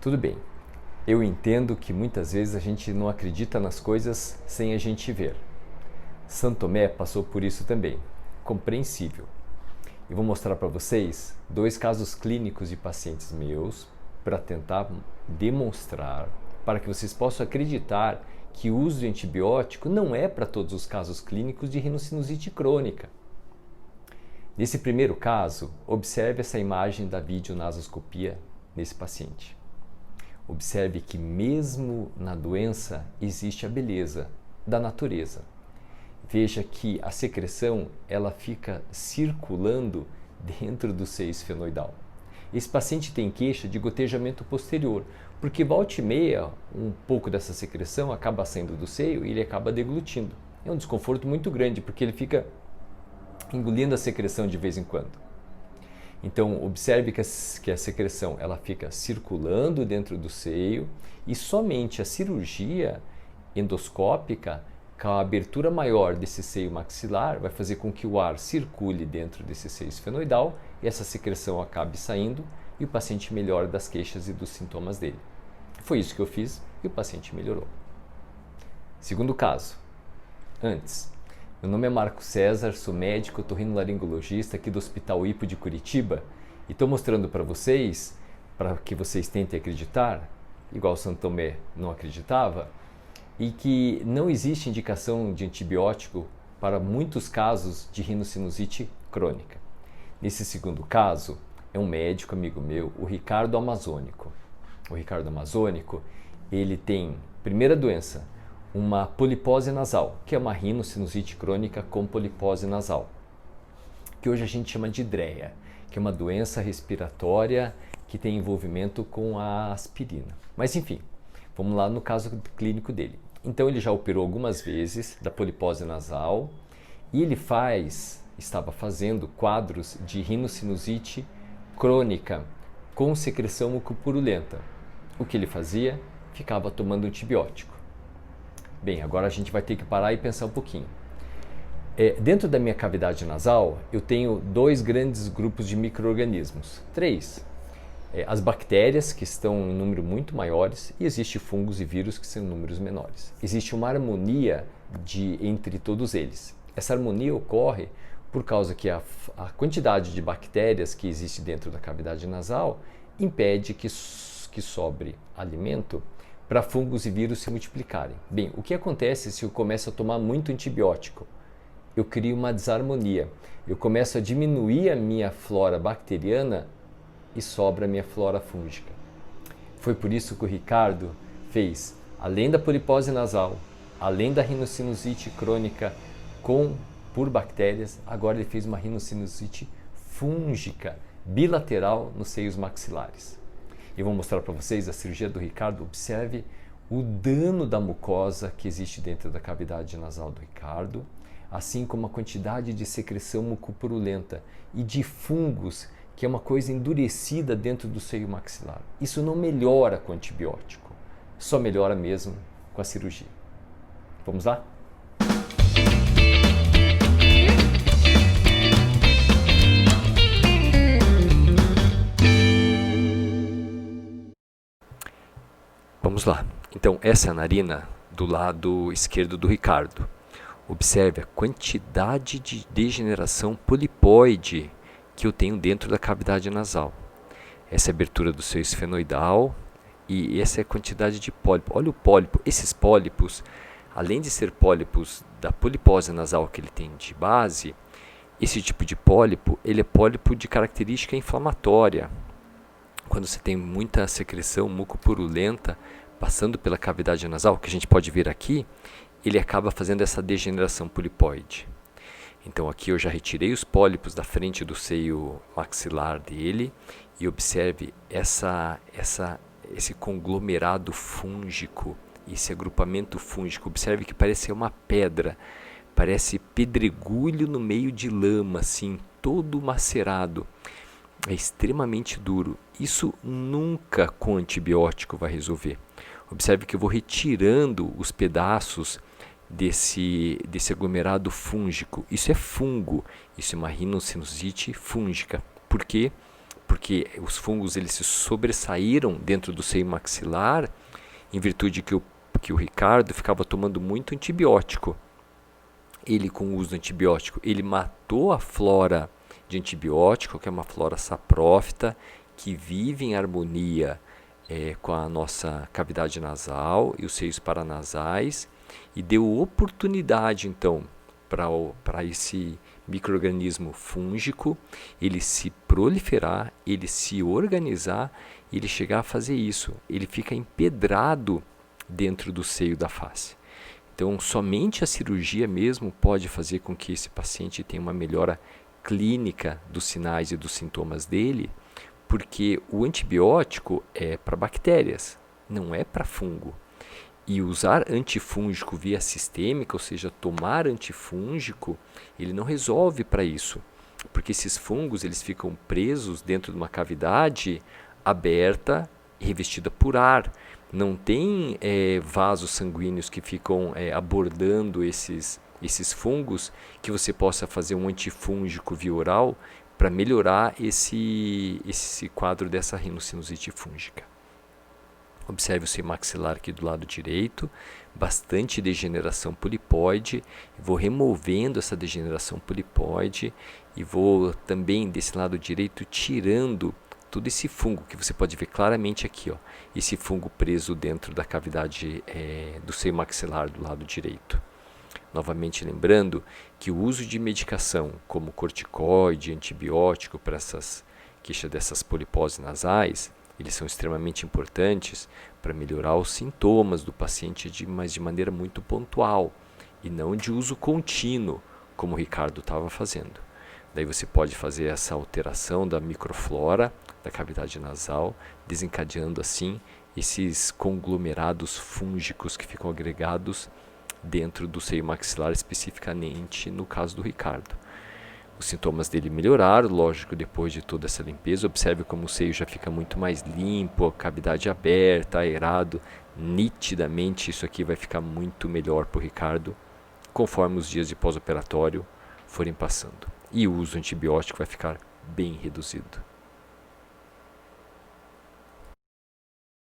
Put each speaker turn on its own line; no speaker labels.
Tudo bem, eu entendo que muitas vezes a gente não acredita nas coisas sem a gente ver. Santo Tomé passou por isso também, compreensível. E vou mostrar para vocês 2 casos clínicos de pacientes meus para tentar demonstrar, para que vocês possam acreditar que o uso de antibiótico não é para todos os casos clínicos de rinocinusite crônica. Nesse primeiro caso, observe essa imagem da videonasoscopia nesse paciente. Observe que mesmo na doença existe a beleza da natureza. Veja que a secreção ela fica circulando dentro do seio esfenoidal. Esse paciente tem queixa de gotejamento posterior, porque volta e meia um pouco dessa secreção acaba saindo do seio e ele acaba deglutindo. É um desconforto muito grande, porque ele fica engolindo a secreção de vez em quando. Então, observe que a secreção ela fica circulando dentro do seio e somente a cirurgia endoscópica, com a abertura maior desse seio maxilar, vai fazer com que o ar circule dentro desse seio esfenoidal e essa secreção acabe saindo e o paciente melhora das queixas e dos sintomas dele. Foi isso que eu fiz e o paciente melhorou. Segundo caso, antes. Meu nome é Marco César, sou médico otorrinolaringologista aqui do Hospital Hipo de Curitiba e estou mostrando para vocês, para que vocês tentem acreditar, igual Santo Tomé não acreditava, e que não existe indicação de antibiótico para muitos casos de rinocinusite crônica. Nesse segundo caso, é um médico amigo meu, o Ricardo Amazônico. O Ricardo Amazônico, ele tem, primeira doença, uma polipose nasal, que é uma rinocinusite crônica com polipose nasal, que hoje a gente chama de DREA, que é uma doença respiratória que tem envolvimento com a aspirina. Mas enfim, vamos lá no caso clínico dele. Então ele já operou algumas vezes da polipose nasal e ele estava fazendo quadros de rinocinusite crônica com secreção mucopurulenta. O que ele fazia? Ficava tomando antibiótico. Bem, agora a gente vai ter que parar e pensar um pouquinho. Dentro da minha cavidade nasal, eu tenho 2 grandes grupos de micro-organismos. 3. As bactérias, que estão em número muito maiores, e existem fungos e vírus, que são em números menores. Existe uma harmonia entre todos eles. Essa harmonia ocorre por causa que a quantidade de bactérias que existe dentro da cavidade nasal impede que sobre alimento para fungos e vírus se multiplicarem. Bem, o que acontece se eu começo a tomar muito antibiótico? Eu crio uma desarmonia. Eu começo a diminuir a minha flora bacteriana e sobra a minha flora fúngica. Foi por isso que o Ricardo fez, além da polipose nasal, além da rinocinusite crônica por bactérias, agora ele fez uma rinocinusite fúngica bilateral nos seios maxilares. Eu vou mostrar para vocês a cirurgia do Ricardo. Observe o dano da mucosa que existe dentro da cavidade nasal do Ricardo, assim como a quantidade de secreção mucopurulenta e de fungos, que é uma coisa endurecida dentro do seio maxilar. Isso não melhora com antibiótico, só melhora mesmo com a cirurgia. Vamos lá? Vamos lá. Então, essa é a narina do lado esquerdo do Ricardo. Observe a quantidade de degeneração polipoide que eu tenho dentro da cavidade nasal. Essa é a abertura do seio esfenoidal e essa é a quantidade de pólipo. Olha o pólipo. Esses pólipos, além de ser pólipos da polipose nasal que ele tem de base, esse tipo de pólipo, ele é pólipo de característica inflamatória. Quando você tem muita secreção mucopurulenta passando pela cavidade nasal, que a gente pode ver aqui, ele acaba fazendo essa degeneração polipoide. Então aqui eu já retirei os pólipos da frente do seio maxilar dele e observe esse conglomerado fúngico, esse agrupamento fúngico. Observe que parece uma pedra, parece pedregulho no meio de lama, assim, todo macerado. É extremamente duro. Isso nunca com antibiótico vai resolver. Observe que eu vou retirando os pedaços desse aglomerado fúngico. Isso é fungo, isso é uma rinocinusite fúngica. Por quê? porque os fungos eles se sobressaíram dentro do seio maxilar em virtude que o Ricardo ficava tomando muito antibiótico. Ele, com o uso do antibiótico, ele matou a flora de antibiótico, que é uma flora saprófita, que vive em harmonia com a nossa cavidade nasal e os seios paranasais, e deu oportunidade, então, para esse micro-organismo fúngico, ele se proliferar, ele se organizar, ele chegar a fazer isso. Ele fica empedrado dentro do seio da face. Então, somente a cirurgia mesmo pode fazer com que esse paciente tenha uma melhora clínica dos sinais e dos sintomas dele, porque o antibiótico é para bactérias, não é para fungo. E usar antifúngico via sistêmica, ou seja, tomar antifúngico, ele não resolve para isso, porque esses fungos eles ficam presos dentro de uma cavidade aberta e revestida por ar. Não tem vasos sanguíneos que ficam abordando esses fungos, que você possa fazer um antifúngico via oral para melhorar esse quadro dessa rinocinusite fúngica. Observe o seio maxilar aqui do lado direito, bastante degeneração polipoide. Vou removendo essa degeneração polipoide e vou também desse lado direito tirando todo esse fungo, que você pode ver claramente aqui, ó, esse fungo preso dentro da cavidade do seio maxilar do lado direito. Novamente lembrando que o uso de medicação como corticoide, antibiótico para essas queixas dessas poliposes nasais, eles são extremamente importantes para melhorar os sintomas do paciente, mas de maneira muito pontual e não de uso contínuo, como o Ricardo estava fazendo. Daí você pode fazer essa alteração da microflora da cavidade nasal, desencadeando assim esses conglomerados fúngicos que ficam agregados dentro do seio maxilar, especificamente no caso do Ricardo. Os sintomas dele melhoraram, lógico, depois de toda essa limpeza. Observe como o seio já fica muito mais limpo, a cavidade aberta, aerado. Nitidamente isso aqui vai ficar muito melhor para o Ricardo, conforme os dias de pós-operatório forem passando. E o uso antibiótico vai ficar bem reduzido.